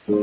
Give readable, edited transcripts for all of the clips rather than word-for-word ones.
Halo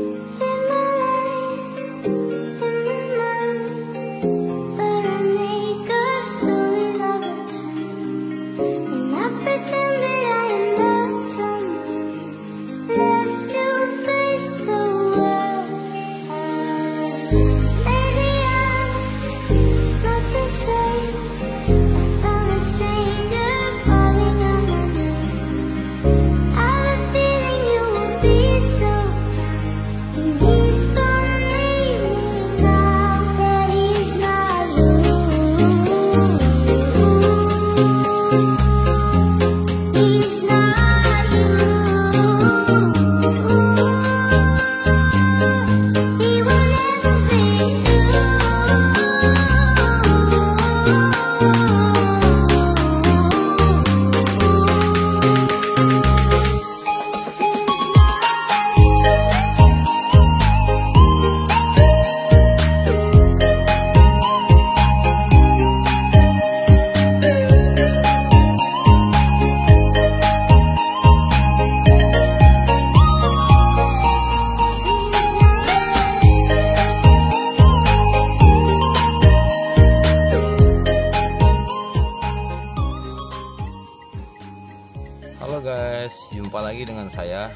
guys, jumpa lagi dengan saya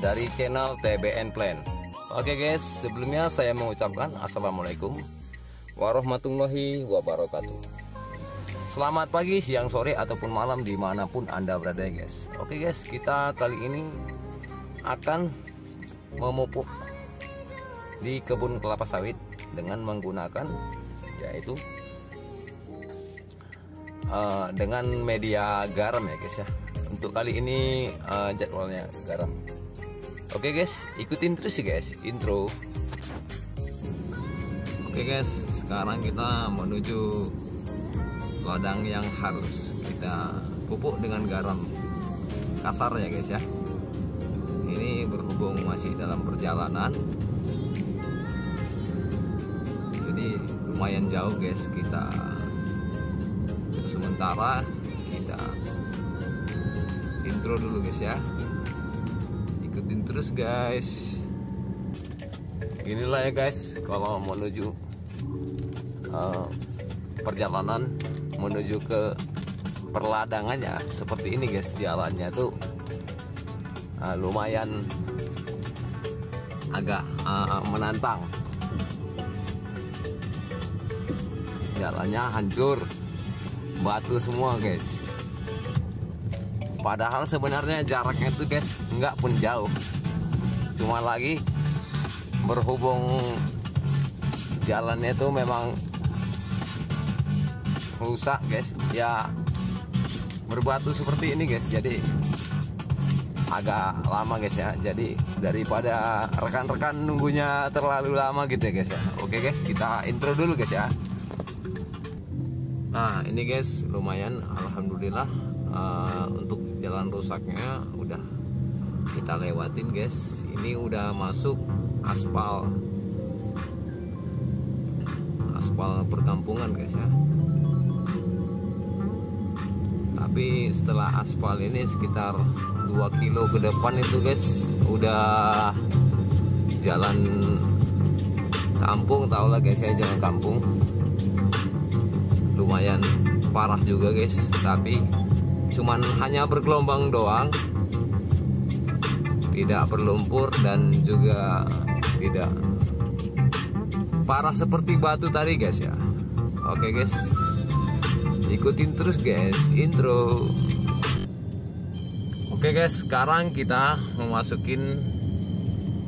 dari channel TBN Plan. Oke guys, sebelumnya saya mengucapkan Assalamualaikum warahmatullahi wabarakatuh. Selamat pagi, siang, sore, ataupun malam dimanapun Anda berada guys. Oke guys, kita kali ini akan memupuk di kebun kelapa sawit dengan menggunakan yaitu dengan media garam ya guys ya. Untuk kali ini jadwalnya garam. Oke guys, ikutin terus ya guys intro. Oke guys, sekarang kita menuju ladang yang harus kita pupuk dengan garam kasar ya guys ya. Ini berhubung masih dalam perjalanan, jadi lumayan jauh guys. Kita sementara kita intro dulu guys ya, ikutin terus guys. Inilah ya guys, kalau menuju perjalanan menuju ke perladangannya seperti ini guys. Jalannya tuh lumayan agak menantang. Jalannya hancur, batu semua guys. Padahal sebenarnya jaraknya tuh guys nggak pun jauh, cuma lagi berhubung jalannya tuh memang rusak guys ya, berbatu seperti ini guys, jadi agak lama guys ya. Jadi daripada rekan-rekan nunggunya terlalu lama gitu ya guys ya. Oke guys, kita intro dulu guys ya. Nah ini guys lumayan, alhamdulillah untuk jalan rusaknya udah kita lewatin guys. Ini udah masuk aspal perkampungan guys ya. Tapi setelah aspal ini sekitar 2 kilo ke depan itu guys udah jalan kampung, tau lah guys ya, jalan kampung. Lumayan parah juga guys, tapi cuman hanya bergelombang doang, tidak berlumpur dan juga tidak parah seperti batu tadi guys ya. Oke guys, ikutin terus guys intro. Oke guys, sekarang kita memasukin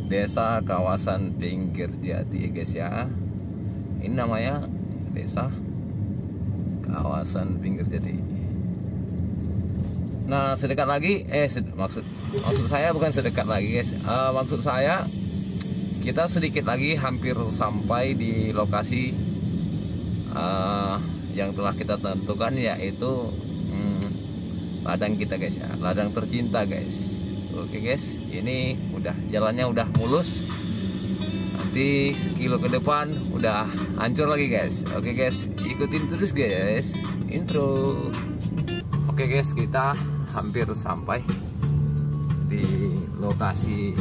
desa kawasan Pinggir Jati guys ya. Ini namanya desa kawasan Pinggir Jati. Nah sedekat lagi, maksud saya bukan sedekat lagi guys, maksud saya kita sedikit lagi hampir sampai di lokasi yang telah kita tentukan, yaitu ladang kita guys ya, ladang tercinta guys. Oke guys, ini udah jalannya udah mulus, nanti sekilo ke depan udah hancur lagi guys. Oke guys, ikutin terus guys intro. Oke guys, kita hampir sampai di lokasi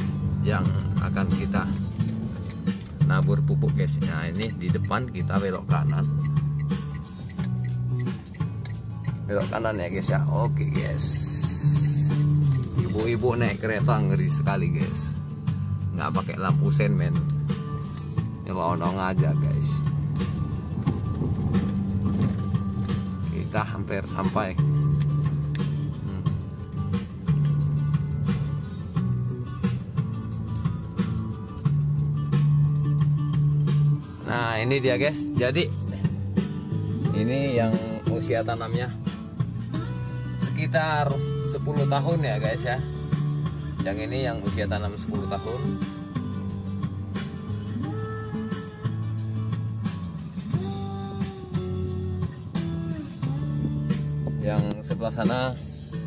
yang akan kita nabur pupuk guys. Nah ini di depan kita belok kanan, ya guys ya. Oke guys, ibu-ibu naik kereta ngeri sekali guys, nggak pakai lampu sen men, nyelonong aja guys. Kita hampir sampai. Nah ini dia guys, jadi ini yang usia tanamnya sekitar 10 tahun ya guys ya. Yang ini yang usia tanam 10 tahun. Yang sebelah sana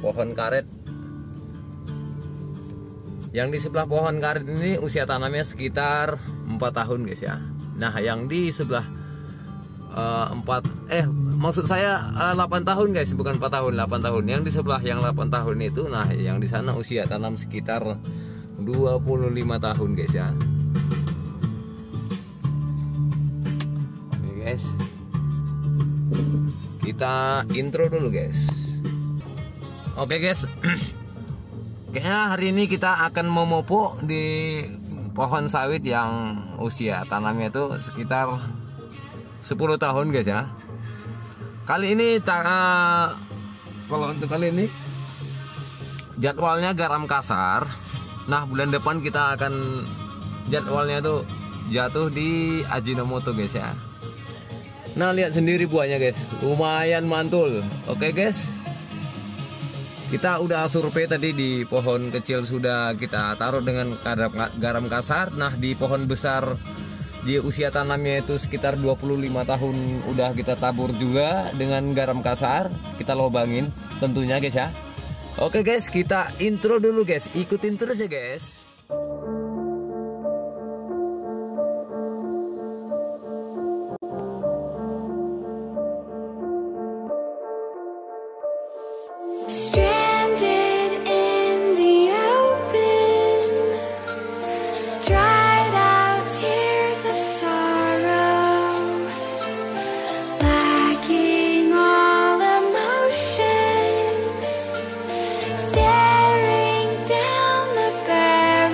pohon karet. Yang di sebelah pohon karet ini usia tanamnya sekitar 4 tahun guys ya. Nah yang di sebelah 8 tahun guys, bukan 4 tahun, 8 tahun. Yang di sebelah yang 8 tahun itu, nah yang di sana usia tanam sekitar 25 tahun guys ya. Oke guys, kita intro dulu guys. Oke guys, kayaknya hari ini kita akan memupuk di pohon sawit yang usia tanamnya itu sekitar 10 tahun guys ya. Kali ini kalau untuk kali ini jadwalnya garam kasar. Nah bulan depan kita akan jadwalnya tuh jatuh di Ajinomoto guys ya. Nah lihat sendiri buahnya guys, lumayan mantul. Oke guys, kita udah survei tadi, di pohon kecil sudah kita taruh dengan garam kasar. Nah di pohon besar di usia tanamnya itu sekitar 25 tahun udah kita tabur juga dengan garam kasar. Kita lobangin tentunya guys ya. Oke guys, kita intro dulu guys, ikutin terus ya guys. Staring down the barrel.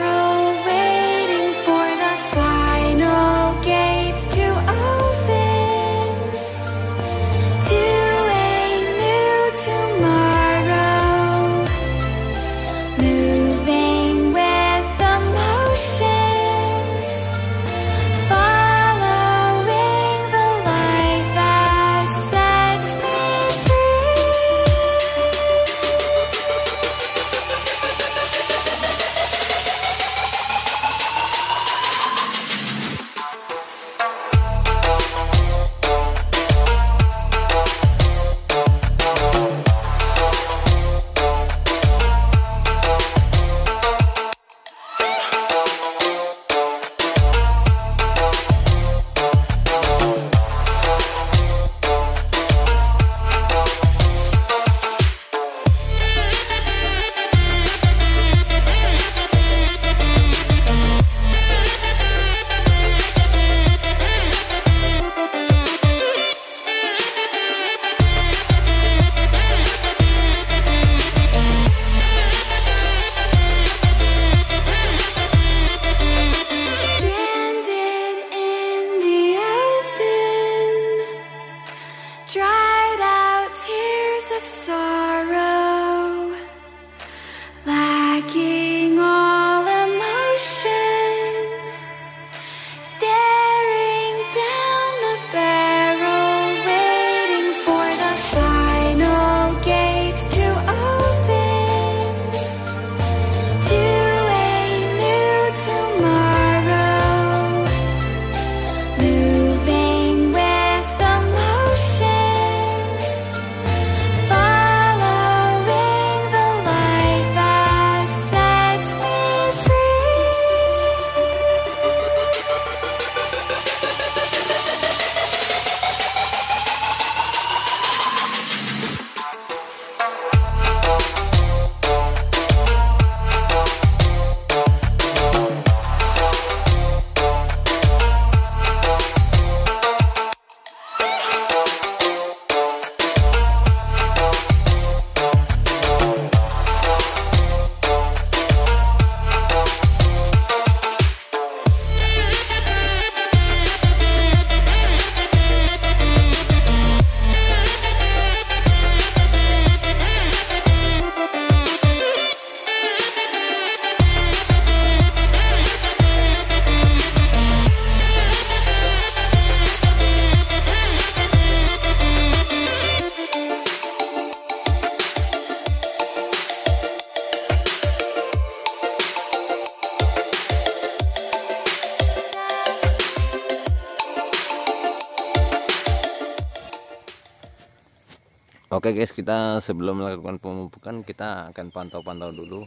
Oke guys, kita sebelum melakukan pemupukan kita akan pantau-pantau dulu.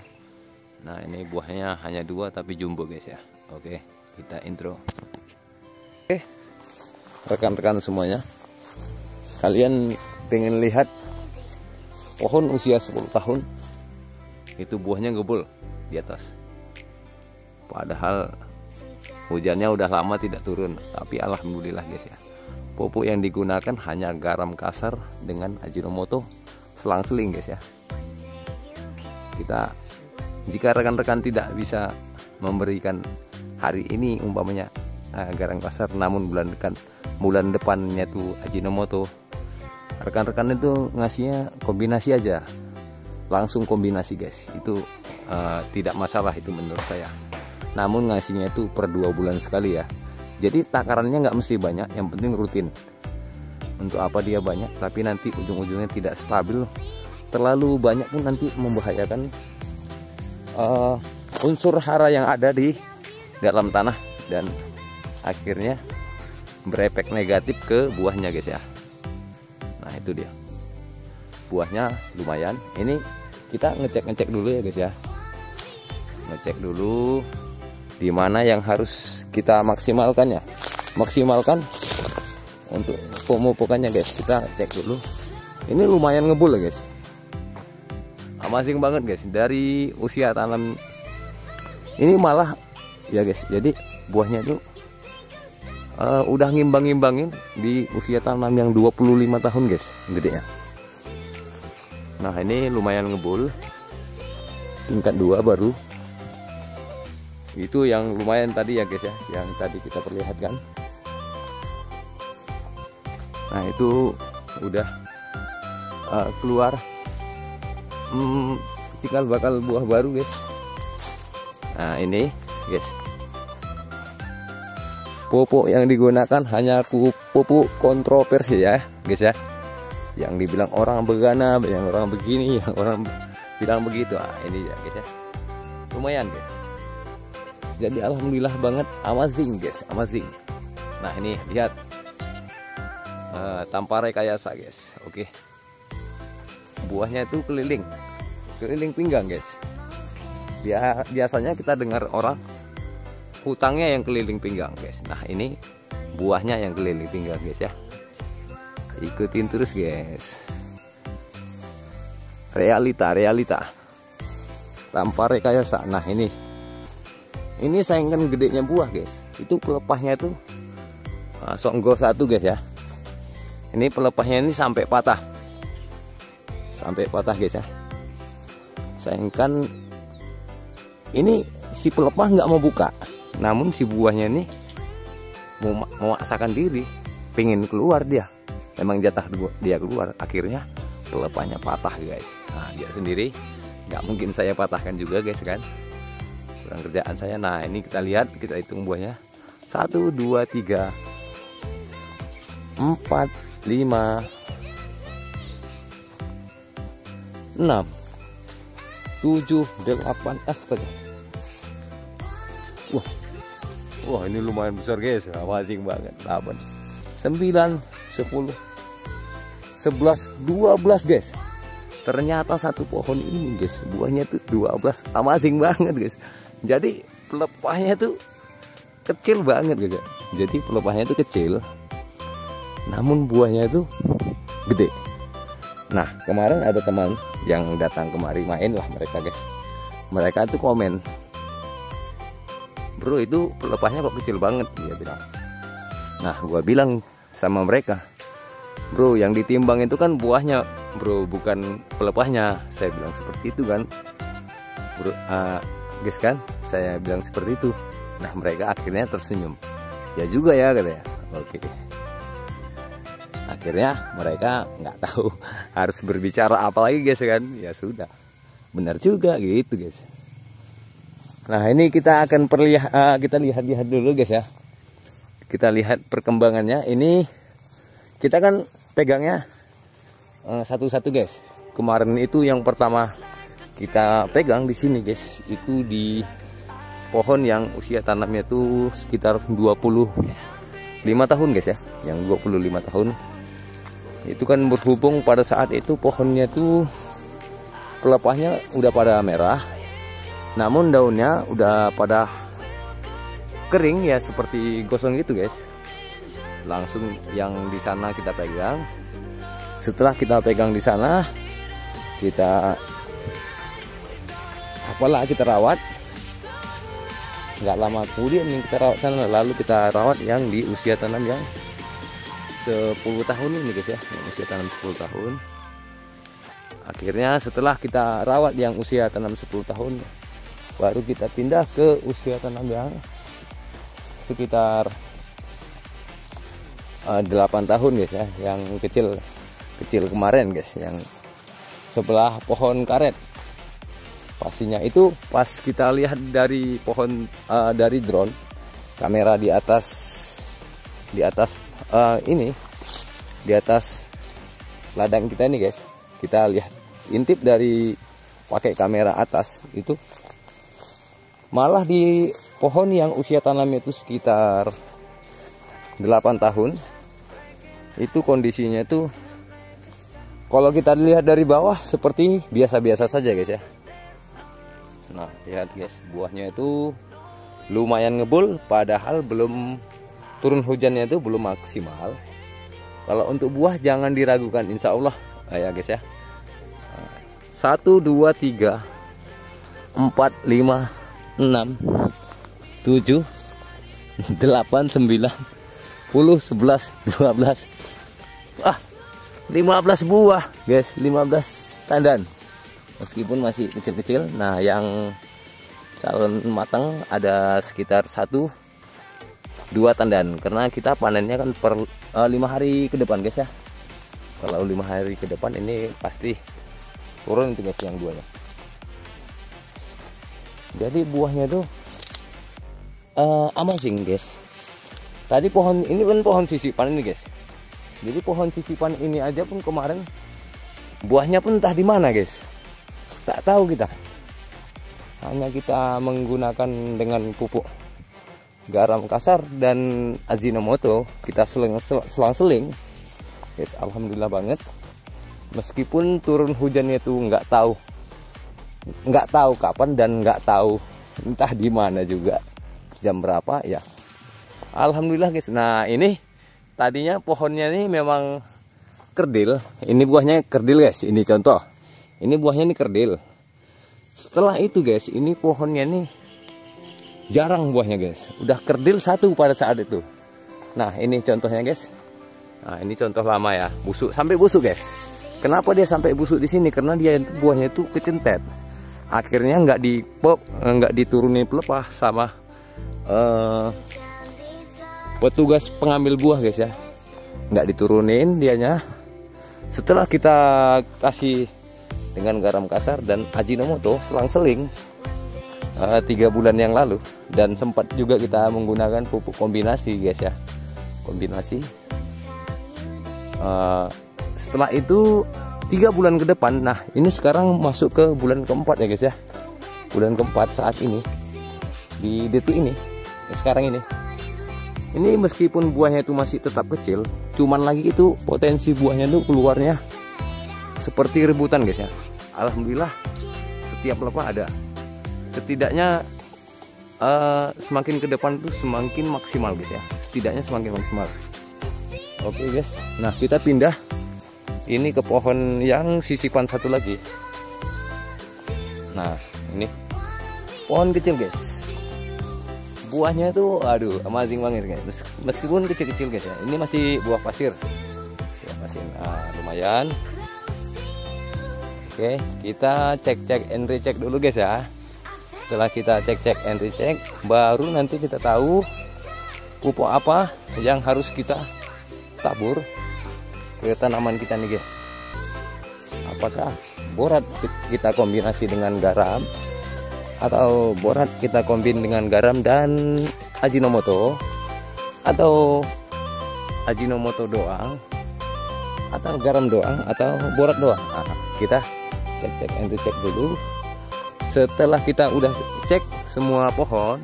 Nah ini buahnya hanya 2 tapi jumbo guys ya. Oke, kita intro. Oke, rekan-rekan semuanya, kalian pengen lihat pohon usia 10 tahun itu buahnya ngebul di atas, padahal hujannya udah lama tidak turun. Tapi alhamdulillah guys ya, pupuk yang digunakan hanya garam kasar dengan Ajinomoto selang-seling guys ya. Jika rekan-rekan tidak bisa memberikan hari ini umpamanya garam kasar, namun bulan depannya tuh Ajinomoto, rekan-rekan itu ngasihnya kombinasi aja, langsung kombinasi guys. Itu tidak masalah itu menurut saya. Namun ngasihnya itu per 2 bulan sekali ya. Jadi takarannya nggak mesti banyak, yang penting rutin. Untuk apa dia banyak tapi nanti ujung-ujungnya tidak stabil. Terlalu banyak pun nanti membahayakan unsur hara yang ada di dalam tanah dan akhirnya berefek negatif ke buahnya guys ya. Nah itu dia, buahnya lumayan. Ini kita ngecek dulu ya guys ya, ngecek dulu di mana yang harus kita maksimalkan ya. Maksimalkan untuk pemupukannya guys, kita cek dulu. Ini lumayan ngebul ya guys, amazing banget guys. Dari usia tanam ini malah ya guys, jadi buahnya itu udah ngimbang-ngimbangin di usia tanam yang 25 tahun guys, gedenya. Nah ini lumayan ngebul, tingkat 2 baru. Itu yang lumayan tadi ya guys ya, yang tadi kita perlihatkan. Nah itu udah keluar cikal bakal buah baru guys. Nah ini guys, pupuk yang digunakan hanya pupuk kontroversi ya guys ya, yang dibilang orang begana, yang orang begini, yang orang bilang begitu. Nah, ini ya guys ya, lumayan guys. Jadi alhamdulillah banget, amazing guys, amazing. Nah ini lihat tanpa rekayasa guys. Oke, buahnya itu keliling pinggang guys. Biasanya kita dengar orang hutangnya yang keliling pinggang guys. Nah ini buahnya yang keliling pinggang guys ya. Ikutin terus guys, realita tanpa rekayasa. Nah ini saingan gedenya buah guys. Itu pelepahnya itu songgo 1 guys ya. Ini pelepahnya ini sampai patah guys ya. Saingkan ini si pelepah nggak mau buka, namun si buahnya ini mau memaksakan diri, pengen keluar dia. Memang jatah dia keluar, akhirnya pelepahnya patah guys. Nah dia sendiri, nggak mungkin saya patahkan juga guys kan, kurang kerjaan saya. Nah ini kita lihat, kita hitung buahnya 1 2 3 4 5 6 7 8 astaga. Wah ini lumayan besar guys, amazing banget. 8 9 10 11 12 guys. Ternyata satu pohon ini guys, buahnya tuh 12, amazing banget guys. Jadi pelepahnya tuh kecil banget guys. Jadi pelepahnya tuh kecil, namun buahnya itu gede. Nah kemarin ada teman yang datang kemari main lah mereka guys. Mereka tuh komen, bro itu pelepahnya kok kecil banget, dia bilang. Nah gua bilang sama mereka, bro yang ditimbang itu kan buahnya bro, bukan pelepahnya. Saya bilang seperti itu kan bro, guys kan, saya bilang seperti itu. Nah mereka akhirnya tersenyum, ya juga ya katanya. Oke, akhirnya mereka nggak tahu harus berbicara apa lagi guys kan. Ya sudah, benar juga gitu guys. Nah ini kita akan kita lihat dulu guys ya. Kita lihat perkembangannya. Ini kita kan pegangnya satu-satu guys. Kemarin itu yang pertama kita pegang di sini guys, itu di pohon yang usia tanamnya itu sekitar 25 tahun guys ya, yang 25 tahun. Itu kan berhubung pada saat itu pohonnya tuh pelepahnya udah pada merah, namun daunnya udah pada kering ya, seperti gosong gitu guys. Langsung yang di sana kita pegang. Setelah kita pegang di sana, kita kita rawat. Nggak lama kemudian kita rawat sana, lalu kita rawat yang di usia tanam yang 10 tahun ini guys ya, yang usia tanam 10 tahun. Akhirnya setelah kita rawat yang usia tanam 10 tahun, baru kita pindah ke usia tanam yang sekitar 8 tahun guys ya, yang kecil kemarin guys, yang sebelah pohon karet. Pastinya itu pas kita lihat dari pohon, dari drone kamera di atas ini, di atas ladang kita ini guys, kita lihat intip dari pakai kamera atas itu, malah di pohon yang usia tanamnya itu sekitar 8 tahun itu kondisinya itu, kalau kita lihat dari bawah seperti biasa-biasa saja guys ya. Nah lihat guys, buahnya itu lumayan ngebul, padahal belum turun hujannya itu belum maksimal. Kalau untuk buah jangan diragukan, insya Allah ya guys ya. 1, 2, 3, 4, 5, 6, 7, 8, 9, 10, 11, 12, 15 buah guys, 15 tandan, meskipun masih kecil-kecil. Nah yang calon matang ada sekitar 1-2 tandan, karena kita panennya kan per 5 hari ke depan guys ya. Kalau 5 hari ke depan ini pasti turun itu guys yang duanya. Jadi buahnya tuh amazing guys. Tadi pohon ini kan pohon sisipan ini guys. Jadi pohon sisipan ini aja pun kemarin buahnya pun entah di mana guys. Tak tahu kita. Hanya kita menggunakan dengan pupuk garam kasar dan Ajinomoto, kita selang-seling guys. Alhamdulillah banget, meskipun turun hujannya tuh nggak tahu kapan dan nggak tahu entah di mana juga jam berapa ya. Alhamdulillah guys. Nah ini tadinya pohonnya ini memang kerdil, ini buahnya kerdil guys, ini contoh, ini buahnya ini kerdil. Setelah itu guys, ini pohonnya ini jarang buahnya guys, udah kerdil 1 pada saat itu. Nah ini contohnya guys. Nah ini contoh lama ya, busuk, sampai busuk guys. Kenapa dia sampai busuk di sini? Karena dia buahnya itu kecentet. Akhirnya nggak diturunin pelepah sama petugas pengambil buah guys ya, nggak diturunin dianya. Setelah kita kasih dengan garam kasar dan Ajinomoto selang-seling 3 bulan yang lalu, dan sempat juga kita menggunakan pupuk kombinasi guys ya, kombinasi. Setelah itu 3 bulan ke depan, nah ini sekarang masuk ke bulan keempat ya guys ya, bulan keempat saat ini, di detik ini sekarang ini meskipun buahnya itu masih tetap kecil, cuman lagi itu potensi buahnya itu keluarnya seperti rebutan guys ya. Alhamdulillah setiap pelepah ada. Setidaknya semakin ke depan itu semakin maksimal guys ya, setidaknya semakin maksimal. Oke guys, nah kita pindah ini ke pohon yang sisipan satu lagi. Nah ini pohon kecil guys, buahnya tuh aduh amazing banget guys, meskipun kecil-kecil guys ya. Ini masih buah pasir, buah pasir. Lumayan. Oke, kita cek and recheck dulu guys ya. Setelah kita cek and recheck, baru nanti kita tahu pupuk apa yang harus kita tabur ke tanaman kita nih guys. Apakah borat kita kombinasi dengan garam, atau borat kita kombin dengan garam dan Ajinomoto, atau Ajinomoto doang, atau garam doang, atau borat doang. Nah, kita cek and recheck dulu. Setelah kita udah cek semua pohon,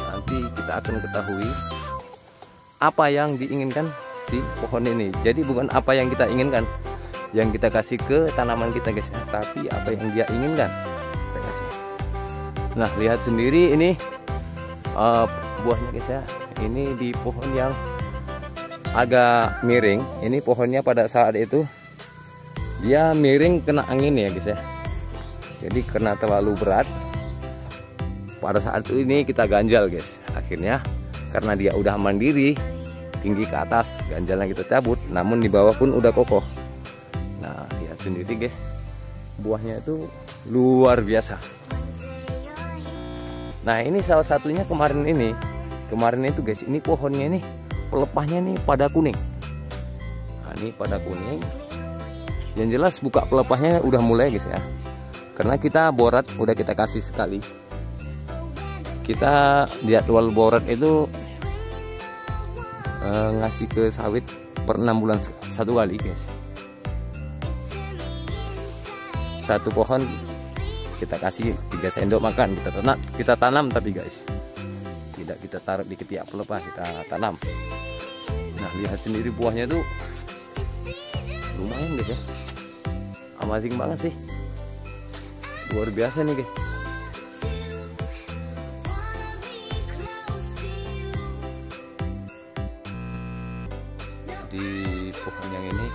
nanti kita akan ketahui apa yang diinginkan si pohon ini. Jadi bukan apa yang kita inginkan yang kita kasih ke tanaman kita guys, tapi apa yang dia inginkan kita kasih. Nah lihat sendiri ini buahnya guys ya. Ini di pohon yang agak miring. Ini pohonnya pada saat itu dia miring kena angin ya guys ya. Jadi karena terlalu berat, pada saat ini kita ganjal guys. Akhirnya karena dia udah mandiri, tinggi ke atas, ganjalnya kita cabut. Namun di bawah pun udah kokoh. Nah lihat sendiri guys, buahnya itu luar biasa. Nah ini salah satunya kemarin itu guys, ini pohonnya ini pelepahnya nih pada kuning. Nah ini pada kuning. Yang jelas buka pelepahnya udah mulai guys ya. Karena kita borat udah kita kasih sekali. Kita jadwal borat itu ngasih ke sawit per 6 bulan satu kali guys. Satu pohon kita kasih 3 sendok makan. Kita tanam tapi guys, tidak kita taruh di ketiak pelepah, kita tanam. Nah lihat sendiri buahnya tuh lumayan guys ya. Amazing banget sih, luar biasa nih guys. Di pohon yang ini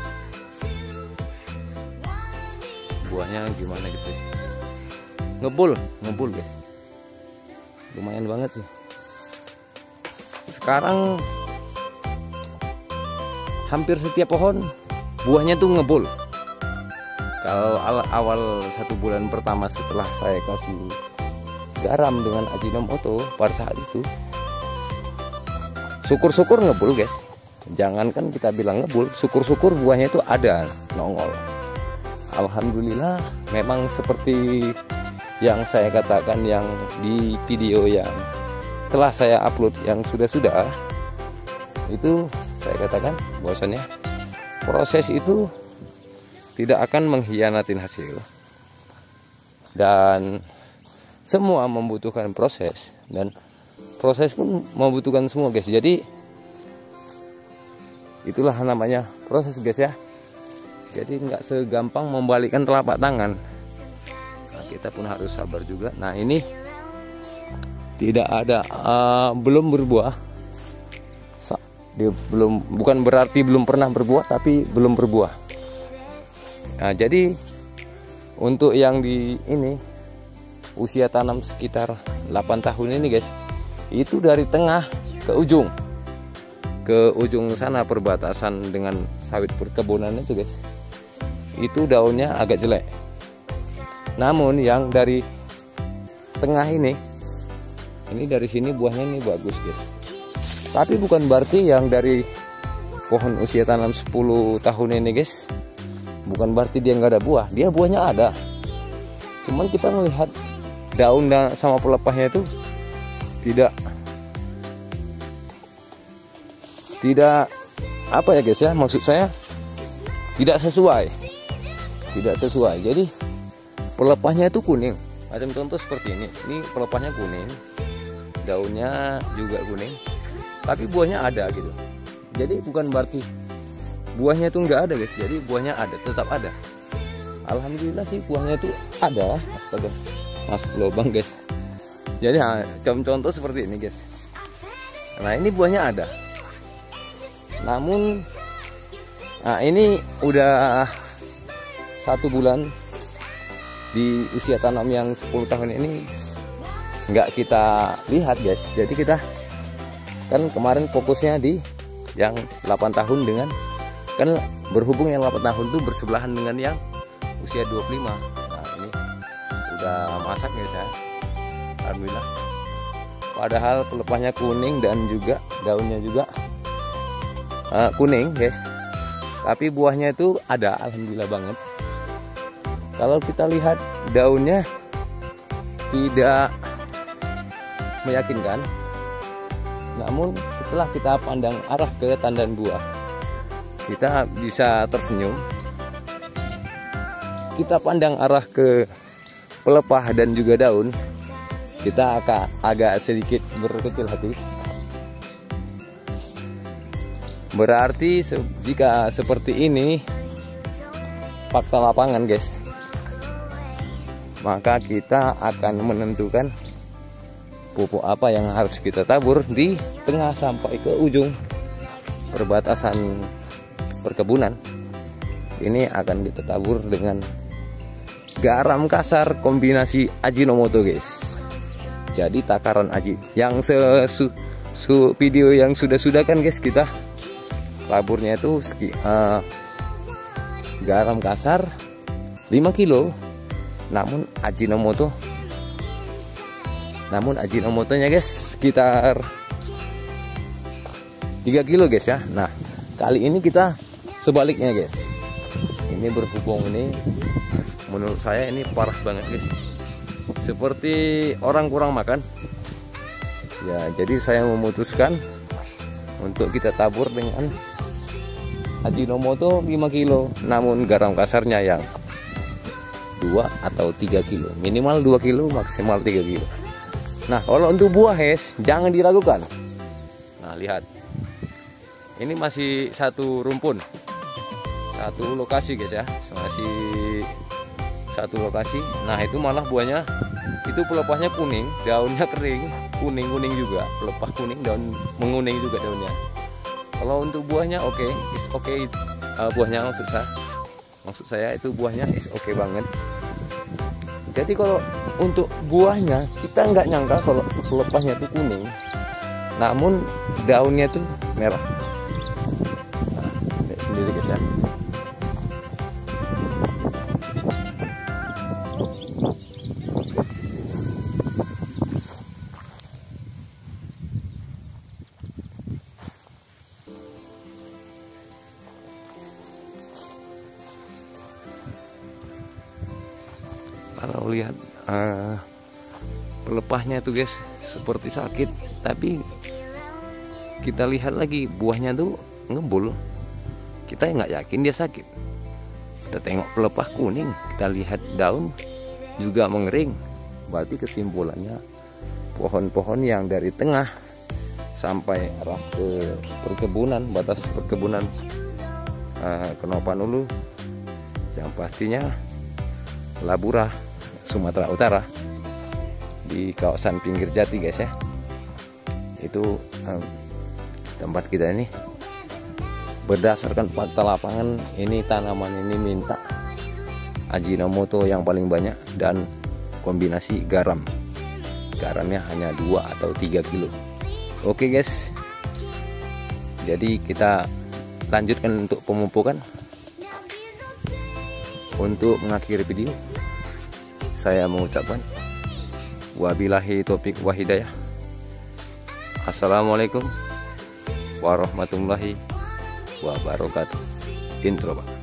buahnya gimana gitu ya. Ngebul guys, lumayan banget sih. Sekarang hampir setiap pohon buahnya tuh ngebul. Kalau awal 1 bulan pertama setelah saya kasih garam dengan Ajinomoto, pada saat itu syukur-syukur ngebul guys. Jangankan kita bilang ngebul, syukur-syukur buahnya itu ada nongol. Alhamdulillah, memang seperti yang saya katakan yang di video yang telah saya upload yang sudah itu, saya katakan bahwasannya proses itu tidak akan mengkhianatin hasil, dan semua membutuhkan proses, dan proses pun membutuhkan semua guys. Jadi itulah namanya proses guys ya. Jadi nggak segampang membalikkan telapak tangan. Nah, kita pun harus sabar juga. Nah ini tidak ada belum berbuah. Dia bukan berarti belum pernah berbuah, tapi belum berbuah. Nah jadi untuk yang di ini usia tanam sekitar 8 tahun ini guys, itu dari tengah ke ujung sana perbatasan dengan sawit perkebunan itu guys, itu daunnya agak jelek. Namun yang dari tengah ini dari sini buahnya ini bagus guys. Tapi bukan berarti yang dari pohon usia tanam 10 tahun ini guys, bukan berarti dia nggak ada buah. Dia buahnya ada, cuman kita melihat daun dan sama pelepahnya itu tidak apa ya guys ya, maksud saya tidak sesuai. Jadi pelepahnya itu kuning, macam contoh seperti ini pelepahnya kuning, daunnya juga kuning, tapi buahnya ada gitu. Jadi bukan berarti buahnya itu nggak ada guys. Jadi buahnya ada, tetap ada. Alhamdulillah sih buahnya itu ada. Astaga, masuk lubang guys. Jadi contoh seperti ini guys. Nah ini buahnya ada. Namun ini udah 1 bulan di usia tanam yang 10 tahun ini nggak kita lihat guys. Jadi kita kan kemarin fokusnya di yang 8 tahun dengan, kan berhubung yang 8 tahun itu bersebelahan dengan yang usia 25. Nah ini udah masak guys ya. Alhamdulillah. Padahal pelepahnya kuning dan juga daunnya juga kuning guys, tapi buahnya itu ada, alhamdulillah banget. Kalau kita lihat daunnya tidak meyakinkan, namun setelah kita pandang arah ke tandan buah, kita bisa tersenyum. Kita pandang arah ke pelepah dan juga daun, kita agak sedikit berkecil hati. Berarti jika seperti ini fakta lapangan guys, maka kita akan menentukan pupuk apa yang harus kita tabur di tengah sampai ke ujung perbatasan perkebunan. Ini akan kita tabur dengan garam kasar kombinasi Ajinomoto guys. Jadi takaran aji yang video yang sudah kan guys, kita taburnya itu garam kasar 5 kilo, namun Ajinomotonya guys sekitar 3 kilo guys ya. Nah, kali ini kita sebaliknya guys. Ini berhubung ini menurut saya ini parah banget guys, seperti orang kurang makan ya. Jadi saya memutuskan untuk kita tabur dengan Ajinomoto 5 kilo, namun garam kasarnya yang 2 atau 3 kilo, minimal 2 kilo maksimal 3 kilo. Nah, kalau untuk buah guys jangan diragukan. Nah, lihat ini masih satu rumpun, satu lokasi guys ya, masih satu lokasi. Nah, itu malah buahnya itu pelepahnya kuning, daunnya kering, kuning juga, pelepah kuning, daun menguning juga daunnya. Kalau untuk buahnya oke, is oke. Buahnya maksud saya itu buahnya is oke banget. Jadi kalau untuk buahnya kita nggak nyangka kalau pelepahnya itu kuning, namun daunnya itu merah. Nah, lihat sendiri guys ya. Kalau lihat pelepahnya itu guys seperti sakit, tapi kita lihat lagi buahnya tuh ngebul, kita nggak yakin dia sakit. Kita tengok pelepah kuning, kita lihat daun juga mengering, berarti kesimpulannya pohon-pohon yang dari tengah sampai arah ke perkebunan, batas perkebunan Kenopanulu, yang pastinya Labura, Sumatera Utara, di kawasan pinggir Jati guys ya. Itu tempat kita ini. Berdasarkan fakta lapangan, ini tanaman ini minta Ajinomoto yang paling banyak dan kombinasi garam. Garamnya hanya 2 atau 3 kilo. Oke guys, jadi kita lanjutkan untuk pemupukan. Untuk mengakhiri video, saya mengucapkan wabillahi taufiq wa hidayah. Assalamualaikum warahmatullahi wabarakatuh. Intro Pak.